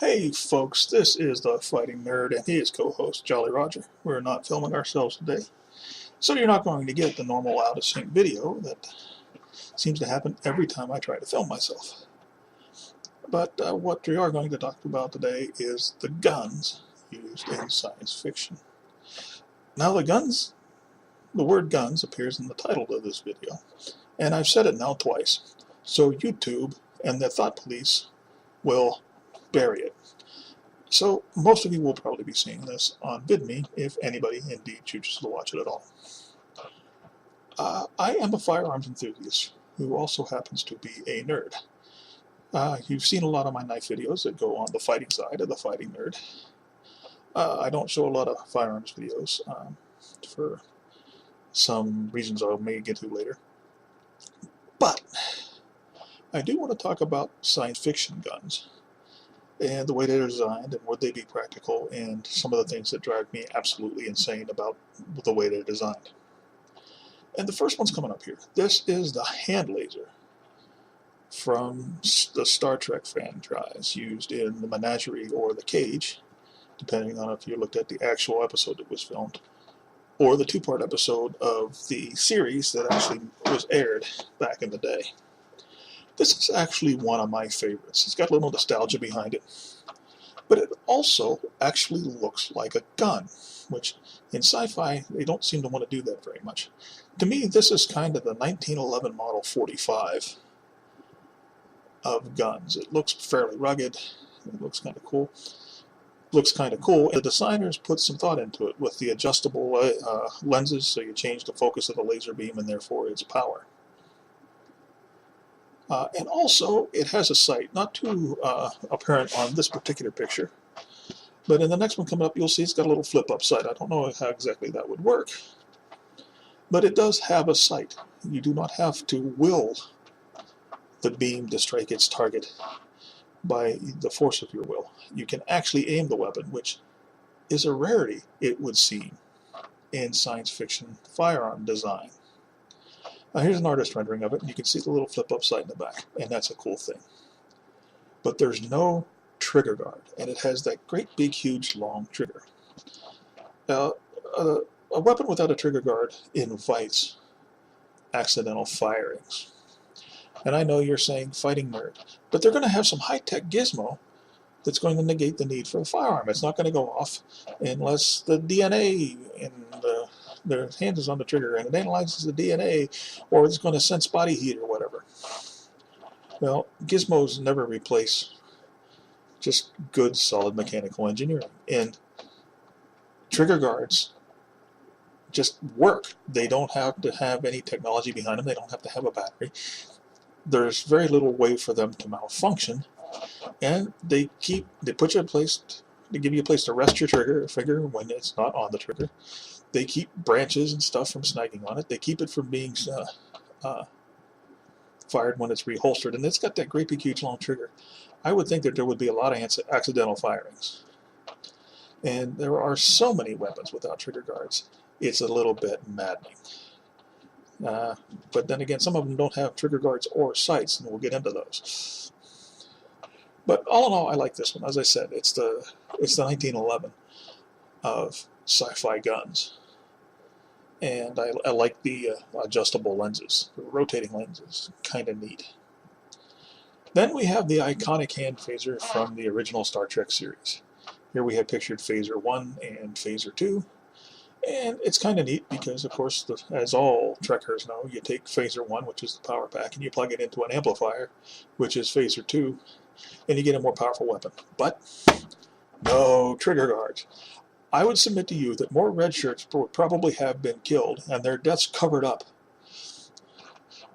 Hey folks, this is the Fighting Nerd and his co-host Jolly Roger. We're not filming ourselves today, so you're not going to get the normal out of sync video that seems to happen every time I try to film myself. But what we are going to talk about today is the guns used in science fiction. Now the word guns appears in the title of this video, and I've said it now twice, so YouTube and the thought police will bury it. So most of you will probably be seeing this on Vid-me, if anybody indeed chooses to watch it at all. I am a firearms enthusiast who also happens to be a nerd. You've seen a lot of my knife videos that go on the fighting side of the Fighting Nerd. I don't show a lot of firearms videos for some reasons I may get to later. But I do want to talk about science fiction guns and the way they're designed and would they be practical and some of the things that drive me absolutely insane about the way they're designed. And the first one's coming up here. This is the hand laser from the Star Trek franchise used in the Menagerie or the Cage, depending on if you looked at the actual episode that was filmed, or the two-part episode of the series that actually was aired back in the day. This is actually one of my favorites. It's got a little nostalgia behind it. But it also actually looks like a gun, which in sci-fi, they don't seem to want to do that very much. To me, this is kind of the 1911 Model 45 of guns. It looks fairly rugged. It looks kind of cool. The designers put some thought into it with the adjustable lenses, so you change the focus of the laser beam and therefore its power. And also, it has a sight, not too apparent on this particular picture, but in the next one coming up, you'll see it's got a little flip-up sight. I don't know how exactly that would work, but it does have a sight. You do not have to will the beam to strike its target by the force of your will. You can actually aim the weapon, which is a rarity, it would seem, in science fiction firearm design. Now here's an artist rendering of it, and you can see the little flip-up sight in the back, and that's a cool thing. But there's no trigger guard, and it has that great big huge long trigger. Now, a weapon without a trigger guard invites accidental firings. And I know you're saying Fighting Nerd, but they're going to have some high-tech gizmo that's going to negate the need for a firearm. It's not going to go off unless the DNA in their hand is on the trigger and it analyzes the DNA, or it's going to sense body heat or whatever. Well, gizmos never replace just good, solid mechanical engineering. And trigger guards just work. They don't have to have any technology behind them. They don't have to have a battery. There's very little way for them to malfunction. And they put you in place, they give you a place to rest your finger when it's not on the trigger. They keep branches and stuff from snagging on it. They keep it from being fired when it's reholstered. And it's got that great big huge long trigger. I would think that there would be a lot of accidental firings. And there are so many weapons without trigger guards. It's a little bit maddening. But then again, some of them don't have trigger guards or sights, and we'll get into those. But all in all, I like this one. As I said, it's the 1911 of sci-fi guns. And I like the adjustable lenses, the rotating lenses, kind of neat. Then we have the iconic hand phaser from the original Star Trek series. Here we have pictured Phaser 1 and Phaser 2. And it's kind of neat because, of course, as all Trekkers know, you take Phaser 1, which is the power pack, and you plug it into an amplifier, which is Phaser 2, and you get a more powerful weapon. But no trigger guards. I would submit to you that more red shirts would probably have been killed and their deaths covered up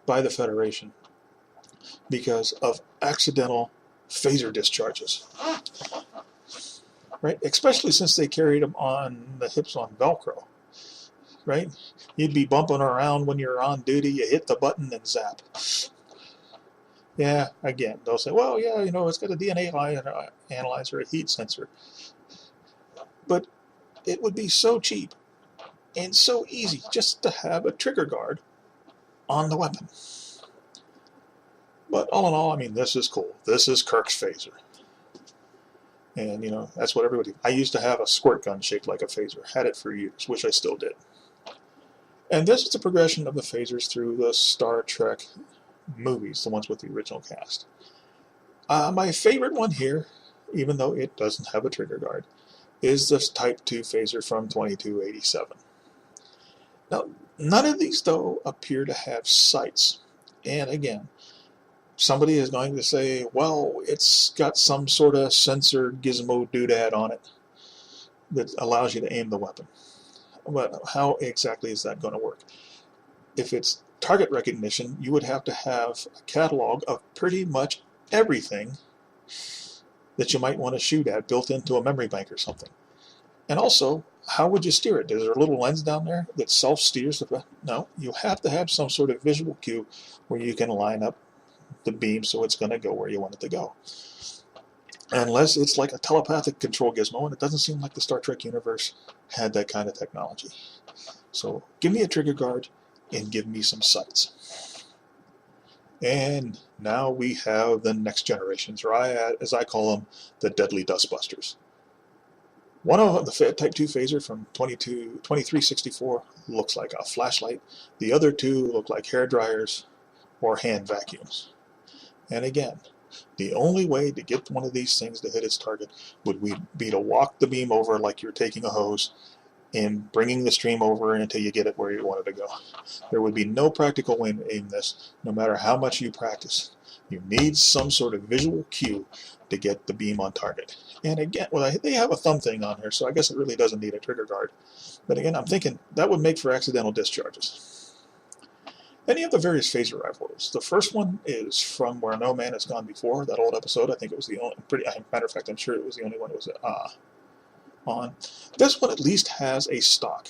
by the Federation because of accidental phaser discharges. Right? Especially since they carried them on the hips on Velcro. Right? You'd be bumping around when you're on duty, you hit the button and zap. Yeah, again, they'll say, well, yeah, it's got a DNA analyzer, a heat sensor. But it would be so cheap and so easy just to have a trigger guard on the weapon. But all in all, I mean, this is cool. This is Kirk's phaser. And, you know, that's what everybody... I used to have a squirt gun shaped like a phaser. Had it for years. Wish I still did. And this is the progression of the phasers through the Star Trek movies, the ones with the original cast. My favorite one here, even though it doesn't have a trigger guard, is this Type 2 phaser from 2287. Now, none of these, though, appear to have sights. And again, somebody is going to say, well, it's got some sort of sensor gizmo doodad on it that allows you to aim the weapon. But how exactly is that going to work? If it's target recognition, you would have to have a catalog of pretty much everything that you might want to shoot at built into a memory bank or something. And also, how would you steer it? Is there a little lens down there that self-steers? No, you have to have some sort of visual cue where you can line up the beam so it's going to go where you want it to go. Unless it's like a telepathic control gizmo, and it doesn't seem like the Star Trek universe had that kind of technology. So give me a trigger guard and give me some sights. And now we have the next generations, or as I call them, the deadly dustbusters. One of them, the Type 2 phaser from 2364, looks like a flashlight. The other two look like hair dryers or hand vacuums. And again, the only way to get one of these things to hit its target would be to walk the beam over like you're taking a hose and bringing the stream over until you get it where you want it to go. There would be no practical way to aim this, no matter how much you practice. You need some sort of visual cue to get the beam on target. And again, well, they have a thumb thing on here, so I guess it really doesn't need a trigger guard. But again, I'm thinking that would make for accidental discharges. Then you have the various phaser rifles. The first one is from Where No Man Has Gone Before, that old episode. I think it was the only, matter of fact, I'm sure it was the only one that was on. This one at least has a stock.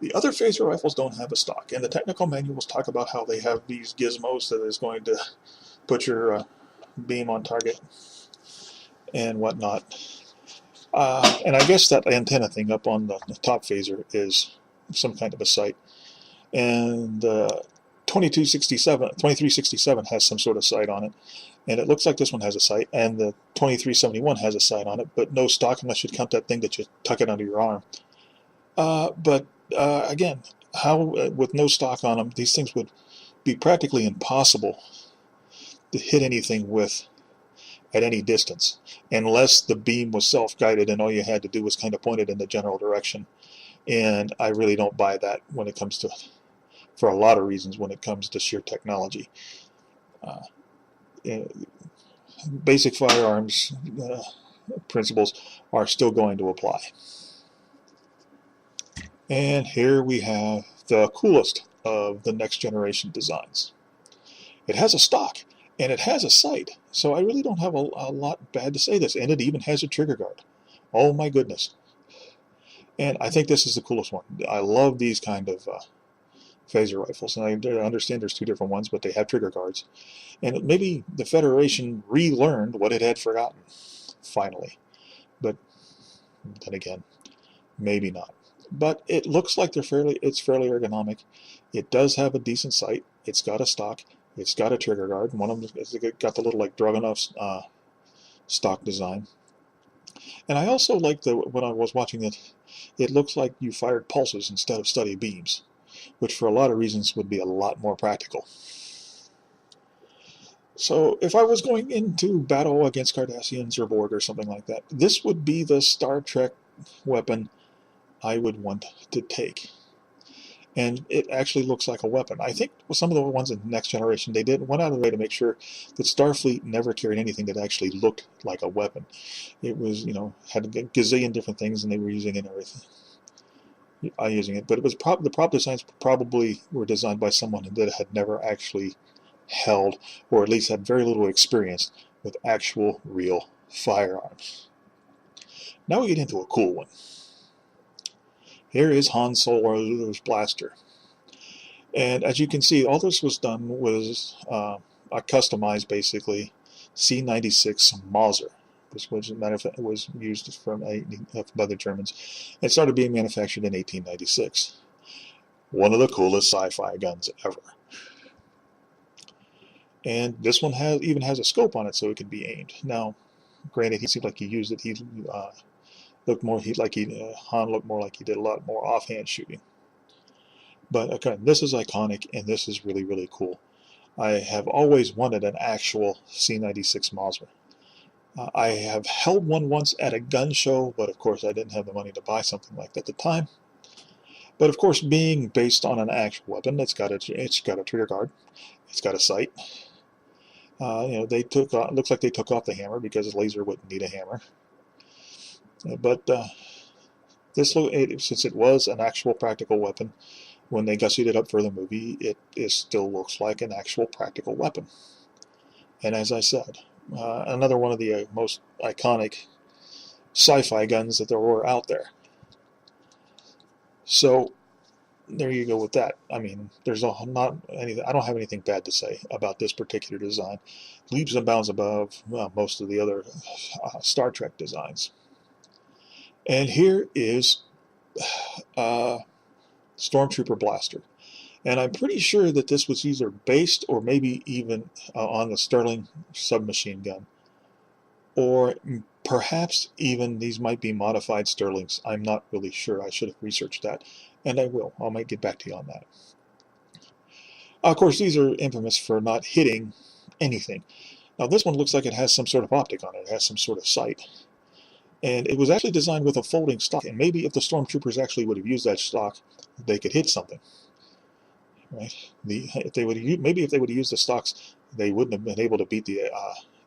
The other phaser rifles don't have a stock, and the technical manuals talk about how they have these gizmos that is going to put your beam on target and whatnot. And I guess that antenna thing up on the top phaser is some kind of a sight. And 2367 has some sort of sight on it, and it looks like this one has a sight, and the 2371 has a sight on it, but no stock unless you count that thing that you tuck it under your arm. Again, how with no stock on them, these things would be practically impossible to hit anything with at any distance, unless the beam was self-guided and all you had to do was kind of point it in the general direction. And I really don't buy that when it comes to, for a lot of reasons, when it comes to sheer technology. Basic firearms principles are still going to apply. And here we have the coolest of the next generation designs. It has a stock, and it has a sight, so I really don't have a lot bad to say this, and it even has a trigger guard. Oh my goodness. And I think this is the coolest one. I love these kind of phaser rifles, and I understand there's two different ones, but they have trigger guards. And maybe the Federation relearned what it had forgotten, finally. But then again, maybe not. But it looks like it's fairly ergonomic. It does have a decent sight. It's got a stock. It's got a trigger guard. One of them has got the little like Dragunov stock design. And I also like when I was watching it, it looks like you fired pulses instead of steady beams, which for a lot of reasons would be a lot more practical. So if I was going into battle against Cardassians or Borg or something like that, this would be the Star Trek weapon I would want to take. And it actually looks like a weapon. I think with some of the ones in the Next Generation, they went out of the way to make sure that Starfleet never carried anything that actually looked like a weapon. It was, had a gazillion different things, and they were using it and everything. Using it, but it was the prop designs probably were designed by someone that had never actually held, or at least had very little experience with actual real firearms. Now we get into a cool one. Here is Han Solo's blaster. And as you can see, all this was done was a customized, basically, C-96 Mauser, which was used by the Germans. It started being manufactured in 1896. One of the coolest sci-fi guns ever. And this one even has a scope on it so it can be aimed. Now, Granted, he seemed like he used it. He looked more. Han looked more like he did a lot more offhand shooting. But again, this is iconic, and this is really, really cool. I have always wanted an actual C96 Mauser. I have held one once at a gun show, but of course I didn't have the money to buy something like that at the time. But of course, being based on an actual weapon, it's got a trigger guard, it's got a sight. They took looks like they took off the hammer because a laser wouldn't need a hammer. But since it was an actual practical weapon, when they gussied it up for the movie, it still looks like an actual practical weapon. And as I said, another one of the most iconic sci-fi guns that there were out there. So there you go with that. I mean, there's not anything. I don't have anything bad to say about this particular design. Leaps and bounds above most of the other Star Trek designs. And here is Stormtrooper Blaster. And I'm pretty sure that this was either based or maybe even on the Sterling submachine gun. Or perhaps even these might be modified Sterlings. I'm not really sure. I should have researched that. And I will. I might get back to you on that. Of course, these are infamous for not hitting anything. Now this one looks like it has some sort of optic on it. It has some sort of sight. And it was actually designed with a folding stock. And maybe if the Stormtroopers actually would have used that stock, they could hit something. Right? If they would have used the stocks, they wouldn't have been able to beat the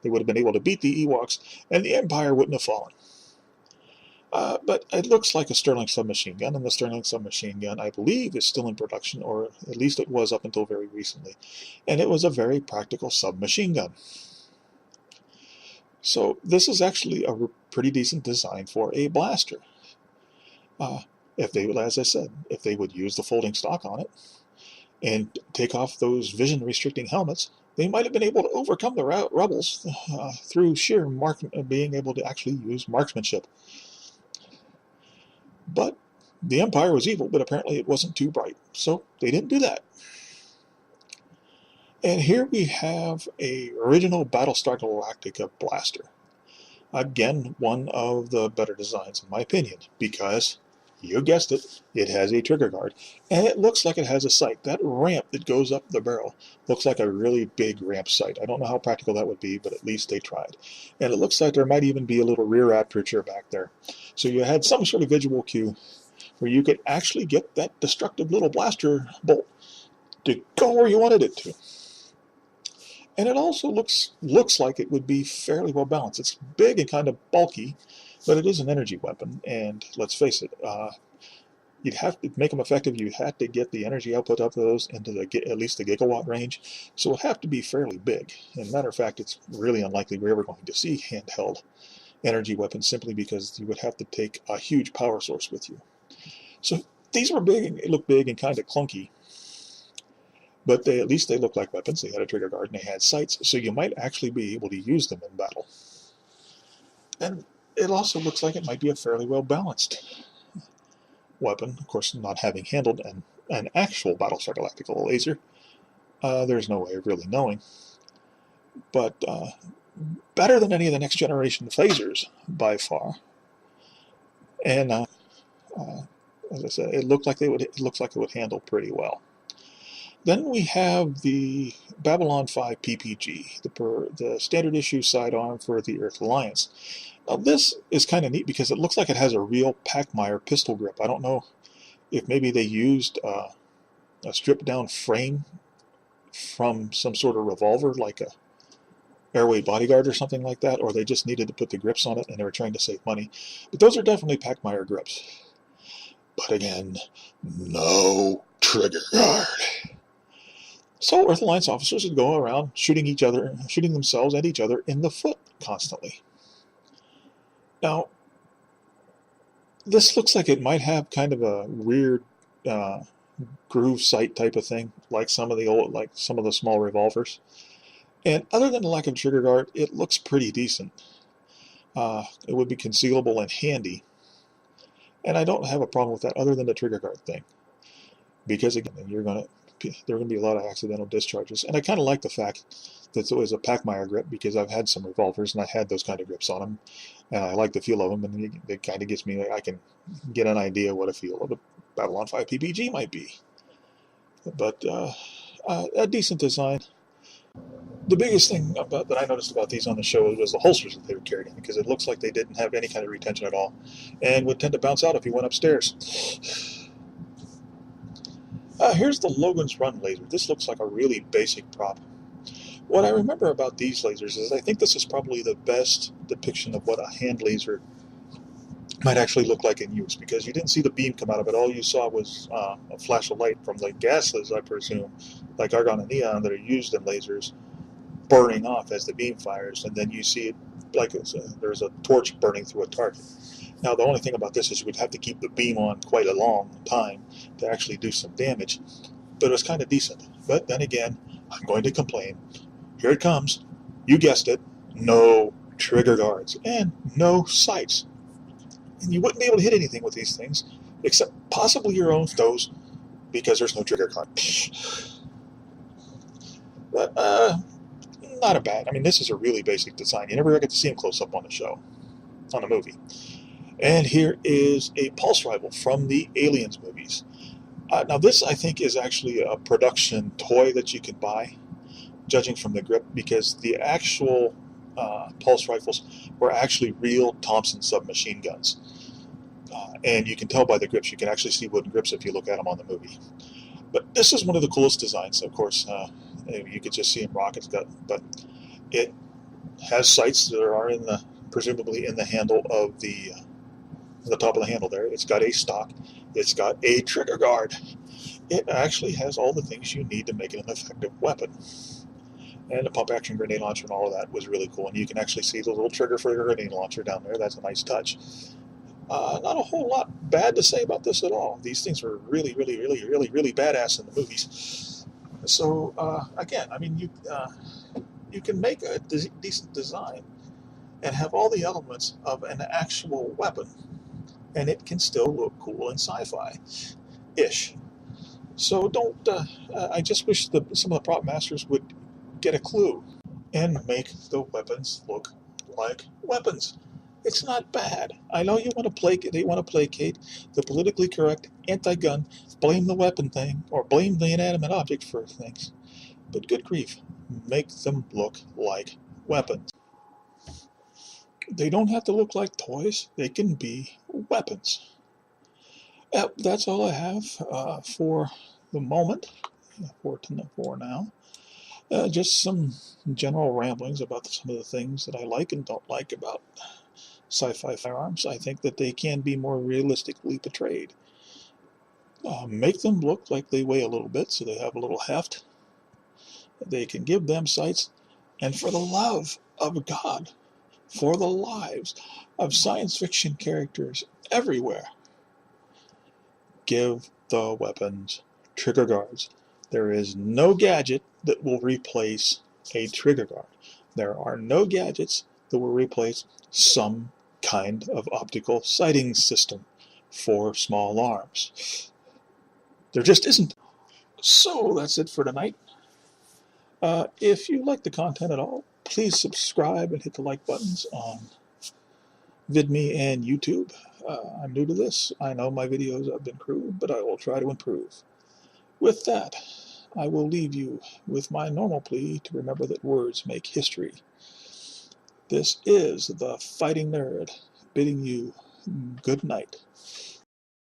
Ewoks, and the Empire wouldn't have fallen. But it looks like a Sterling submachine gun, and the Sterling submachine gun, I believe, is still in production, or at least it was up until very recently. And it was a very practical submachine gun. So this is actually a pretty decent design for a blaster. As I said, if they would use the folding stock on it and take off those vision-restricting helmets, they might have been able to overcome the rebels through sheer being able to actually use marksmanship. But the Empire was evil, but apparently it wasn't too bright, so they didn't do that. And here we have a original Battlestar Galactica blaster. Again, one of the better designs in my opinion, because you guessed it, it has a trigger guard, and it looks like it has a sight. That ramp that goes up the barrel looks like a really big ramp sight. I don't know how practical that would be, but at least they tried. And it looks like there might even be a little rear aperture back there. So you had some sort of visual cue where you could actually get that destructive little blaster bolt to go where you wanted it to. And it also looks like it would be fairly well balanced. It's big and kind of bulky, but it is an energy weapon, and let's face it, you'd have to make them effective. You had to get the energy output of those into at least the gigawatt range, so it would have to be fairly big. And matter of fact, it's really unlikely we're ever going to see handheld energy weapons simply because you would have to take a huge power source with you. So these were big, it looked big and kind of clunky, but at least they looked like weapons. They had a trigger guard and they had sights, so you might actually be able to use them in battle. And it also looks like it might be a fairly well balanced weapon. Of course, not having handled an actual Battlestar Galactica laser, there's no way of really knowing. But better than any of the next generation phasers by far. And as I said, it looks like it would handle pretty well. Then we have the Babylon 5 PPG, the standard issue sidearm for the Earth Alliance. Now this is kind of neat because it looks like it has a real Packmeyer pistol grip. I don't know if maybe they used a stripped down frame from some sort of revolver like a Airway Bodyguard or something like that, or they just needed to put the grips on it and they were trying to save money. But those are definitely Packmeyer grips. But again, no trigger guard. So Earth Alliance officers would go around shooting themselves and each other in the foot constantly. Now, this looks like it might have kind of a weird groove sight type of thing, like some of the small revolvers. And other than the lack of trigger guard, it looks pretty decent. It would be concealable and handy. And I don't have a problem with that other than the trigger guard thing. Because again, there are going to be a lot of accidental discharges. And I kind of like the fact that it's always a Pachmeyer grip, because I've had some revolvers and I had those kind of grips on them, and I like the feel of them, and it kind of gets me, I can get an idea what a feel of a Babylon 5 PPG might be. But a decent design. The biggest thing that I noticed about these on the show was the holsters that they were carrying, because it looks like they didn't have any kind of retention at all, and would tend to bounce out if you went upstairs. Here's the Logan's Run laser. This looks like a really basic prop. What I remember about these lasers is I think this is probably the best depiction of what a hand laser might actually look like in use, because you didn't see the beam come out of it. All you saw was a flash of light from the gases, I presume, like argon and neon, that are used in lasers, burning off as the beam fires, and then you see it like there's a torch burning through a target. Now, the only thing about this is you would have to keep the beam on quite a long time to actually do some damage, but it was kind of decent. But then again, I'm going to complain. Here it comes. You guessed it. No trigger guards and no sights. And you wouldn't be able to hit anything with these things, except possibly your own toes, because there's no trigger guard. But, not a bad. I mean, this is a really basic design. You never get to see him close up on the show, on the movie. And here is a pulse rifle from the Aliens movies. Now, this, I think, is actually a production toy that you can buy, judging from the grip, because the actual pulse rifles were actually real Thompson submachine guns. And you can tell by the grips. You can actually see wooden grips if you look at them on the movie. But this is one of the coolest designs. Of course, you could just see him rock it, but it has sights that are presumably in the handle of the top of the handle there. It's got a stock. It's got a trigger guard. It actually has all the things you need to make it an effective weapon. And the pump action grenade launcher and all of that was really cool. And you can actually see the little trigger for your grenade launcher down there. That's a nice touch. Not a whole lot bad to say about this at all. These things were really, really, really, really, really badass in the movies. So again, I mean, you can make a decent design and have all the elements of an actual weapon, and it can still look cool in sci-fi-ish. So don't. I just wish some of the prop masters would get a clue and make the weapons look like weapons. It's not bad. I know they want to placate the politically correct anti-gun, blame the weapon thing, or blame the inanimate object for things. But good grief, make them look like weapons. They don't have to look like toys. They can be weapons. That's all I have for the moment, for now. Just some general ramblings about some of the things that I like and don't like about sci-fi firearms. I think that they can be more realistically portrayed. Make them look like they weigh a little bit, so they have a little heft. They can give them sights, and for the love of God, for the lives of science fiction characters everywhere, give the weapons trigger guards. There is no gadget that will replace a trigger guard. There are no gadgets that will replace some kind of optical sighting system for small arms. There just isn't. So that's it for tonight. If you like the content at all, please subscribe and hit the like buttons on Vid-me and YouTube. I'm new to this. I know my videos have been crude, but I will try to improve. With that, I will leave you with my normal plea to remember that words make history. This is the Fighting Nerd bidding you good night.